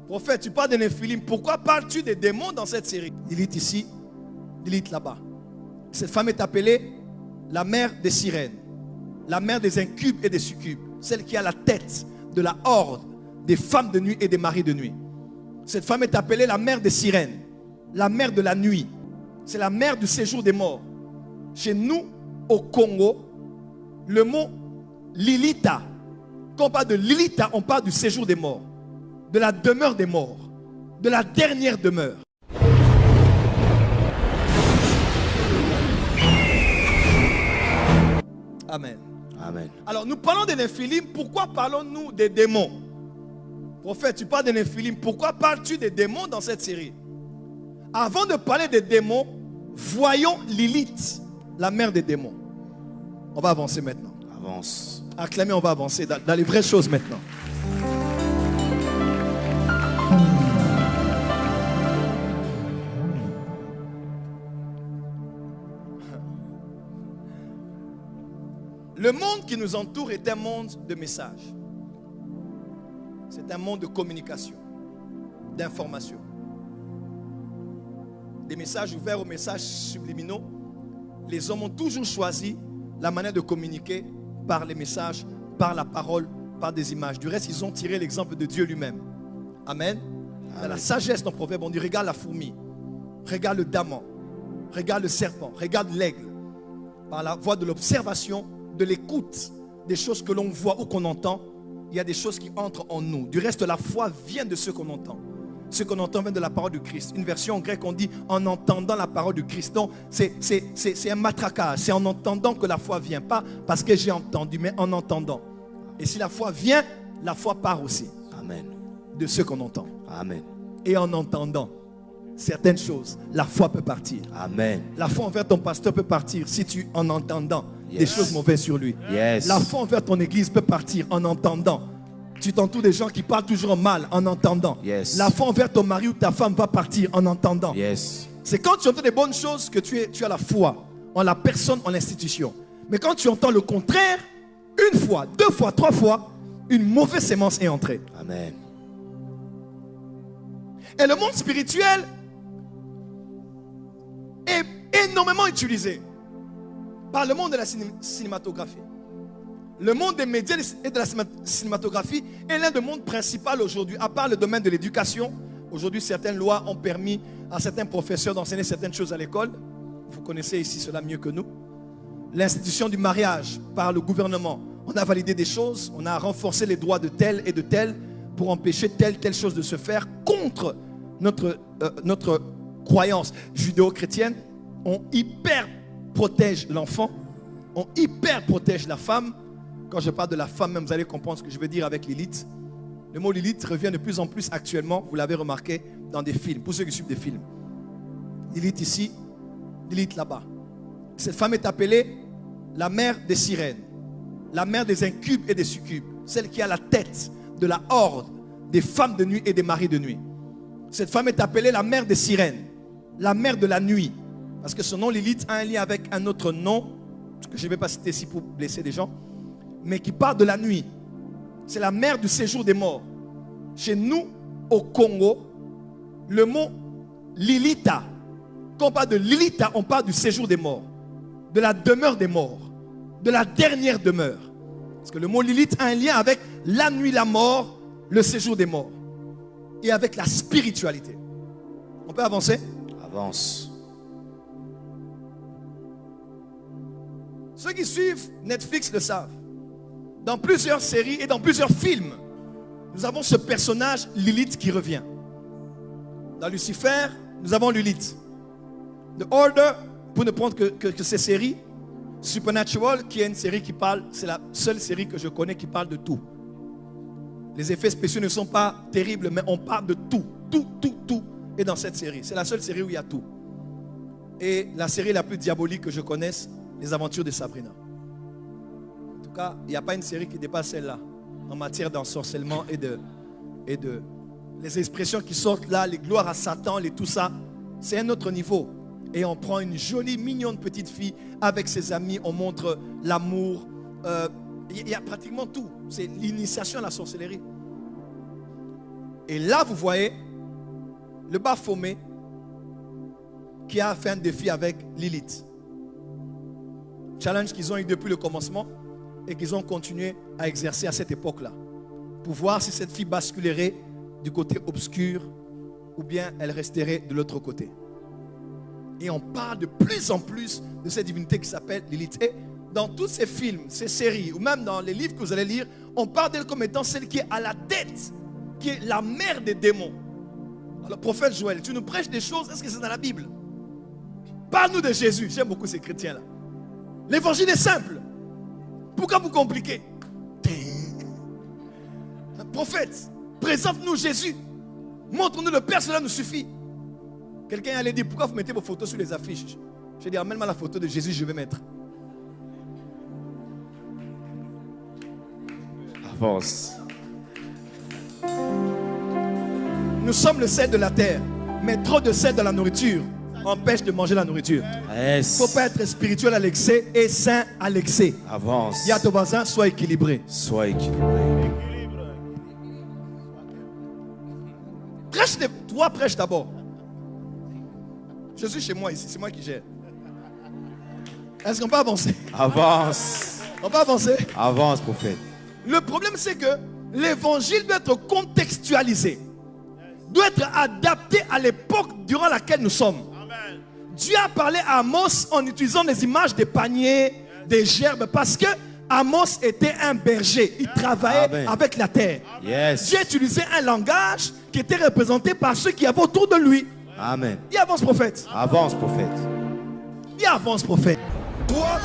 Prophète, tu parles de Néphilim. Pourquoi parles-tu des démons dans cette série? Lilith ici, Lilith là-bas. Cette femme est appelée la mère des sirènes, la mère des incubes et des succubes, celle qui a la tête de la horde des femmes de nuit et des maris de nuit. Cette femme est appelée la mère des sirènes, la mère de la nuit. C'est la mère du séjour des morts. Chez nous, au Congo, le mot Lilita, quand on parle de Lilita, on parle du séjour des morts, de la demeure des morts, de la dernière demeure. Amen. Amen. Alors nous parlons des Néphilim. Pourquoi parlons-nous des démons? Prophète, tu parles des Néphilim. Pourquoi parles-tu des démons dans cette série? Avant de parler des démons, voyons Lilith, la mère des démons. On va avancer maintenant. Avance. Acclamez, on va avancer dans les vraies choses maintenant. Le monde qui nous entoure est un monde de messages. C'est un monde de communication, d'information. Des messages ouverts aux messages subliminaux. Les hommes ont toujours choisi la manière de communiquer par les messages, par la parole, par des images. Du reste, ils ont tiré l'exemple de Dieu lui-même. Amen. Dans la sagesse d'un proverbe, on dit regarde la fourmi, regarde le daman, regarde le serpent, regarde l'aigle. Par la voie de l'observation, de l'écoute, des choses que l'on voit ou qu'on entend, il y a des choses qui entrent en nous. Du reste, la foi vient de ce qu'on entend. Ce qu'on entend vient de la parole du Christ. Une version en grec, on dit en entendant la parole du Christ. Donc, c'est un matraquage. C'est en entendant que la foi vient. Pas parce que j'ai entendu, mais en entendant. Et si la foi vient, la foi part aussi. Amen. De ce qu'on entend. Amen. Et en entendant certaines choses, la foi peut partir. Amen. La foi envers ton pasteur peut partir si tu, en entendant des choses mauvaises sur lui. Yes. La foi envers ton église peut partir en entendant. Tu t'entoures des gens qui parlent toujours mal en entendant. Yes. La foi envers ton mari ou ta femme va partir en entendant. Yes. C'est quand tu entends des bonnes choses que tu as la foi en la personne, en l'institution. Mais quand tu entends le contraire, une fois, deux fois, trois fois, une mauvaise sémence est entrée. Amen. Et le monde spirituel est énormément utilisé par le monde de la cinématographie. Le monde des médias et de la cinématographie est l'un des mondes principaux aujourd'hui, à part le domaine de l'éducation. Aujourd'hui, certaines lois ont permis à certains professeurs d'enseigner certaines choses à l'école. Vous connaissez ici cela mieux que nous. L'institution du mariage par le gouvernement. On a validé des choses, on a renforcé les droits de tel et de tel pour empêcher telle chose de se faire contre notre croyance judéo-chrétienne. On hyper protège l'enfant, on hyper protège la femme. Quand je parle de la femme, même, vous allez comprendre ce que je veux dire avec Lilith. Le mot Lilith revient de plus en plus actuellement, vous l'avez remarqué, dans des films, pour ceux qui suivent des films. Lilith ici, Lilith là-bas. Cette femme est appelée la mère des sirènes, la mère des incubes et des succubes, celle qui a la tête de la horde des femmes de nuit et des maris de nuit. Cette femme est appelée la mère des sirènes, la mère de la nuit, parce que son nom Lilith a un lien avec un autre nom, que je ne vais pas citer ici pour blesser des gens, mais qui parle de la nuit. C'est la mère du séjour des morts. Chez nous, au Congo, le mot Lilita, quand on parle de Lilita, on parle du séjour des morts, de la demeure des morts, de la dernière demeure. Parce que le mot Lilith a un lien avec la nuit, la mort, le séjour des morts, et avec la spiritualité. On peut avancer? Avance. Ceux qui suivent Netflix le savent. Dans plusieurs séries et dans plusieurs films, nous avons ce personnage Lilith qui revient. Dans Lucifer, nous avons Lilith. The Order, pour ne prendre que ces séries. Supernatural, qui est une série qui parle, c'est la seule série que je connais qui parle de tout. Les effets spéciaux ne sont pas terribles, mais on parle de tout. Tout est dans cette série. C'est la seule série où il y a tout. Et la série la plus diabolique que je connaisse, Les Aventures de Sabrina. En tout cas, il n'y a pas une série qui dépasse celle-là en matière d'ensorcellement et de les expressions qui sortent là, les gloires à Satan, les tout ça, c'est un autre niveau. Et on prend une jolie, mignonne petite fille avec ses amis, on montre l'amour. Il y a pratiquement tout. C'est l'initiation à la sorcellerie. Et là, vous voyez le Baphomet qui a fait un défi avec Lilith. Challenge qu'ils ont eu depuis le commencement et qu'ils ont continué à exercer à cette époque-là. Pour voir si cette fille basculerait du côté obscur ou bien elle resterait de l'autre côté. Et on parle de plus en plus de cette divinité qui s'appelle Lilith. Et dans tous ces films, ces séries, ou même dans les livres que vous allez lire, on parle d'elle comme étant celle qui est à la tête, qui est la mère des démons. Alors, prophète Joël, tu nous prêches des choses, est-ce que c'est dans la Bible? Parle-nous de Jésus. J'aime beaucoup ces chrétiens-là. L'évangile est simple. Pourquoi vous compliquez? Prophète, présente-nous Jésus. Montre-nous le Père, cela nous suffit. Quelqu'un allait dire, pourquoi vous mettez vos photos sur les affiches? Je dis, amène-moi la photo de Jésus, je vais mettre. Avance. Nous sommes le sel de la terre, mais trop de sel dans la nourriture empêche de manger la nourriture. Il ne Yes. faut pas être spirituel à l'excès et sain à l'excès. Avance. Dis à ton voisin, sois équilibré. Sois équilibré. Toi, prêche d'abord. Je suis chez moi ici, c'est moi qui gère. Est-ce qu'on peut avancer? Avance. On peut avancer? Avance, prophète. Le problème, c'est que l'évangile doit être contextualisé, doit être adapté à l'époque durant laquelle nous sommes. Dieu a parlé à Amos en utilisant des images des paniers, des gerbes, parce que Amos était un berger. Il travaillait Amen. avec la terre. Yes. Dieu utilisait un langage qui était représenté par ceux qui avaient autour de lui. Amen. Il avance, prophète. Avance, prophète. Il avance, prophète. Toi,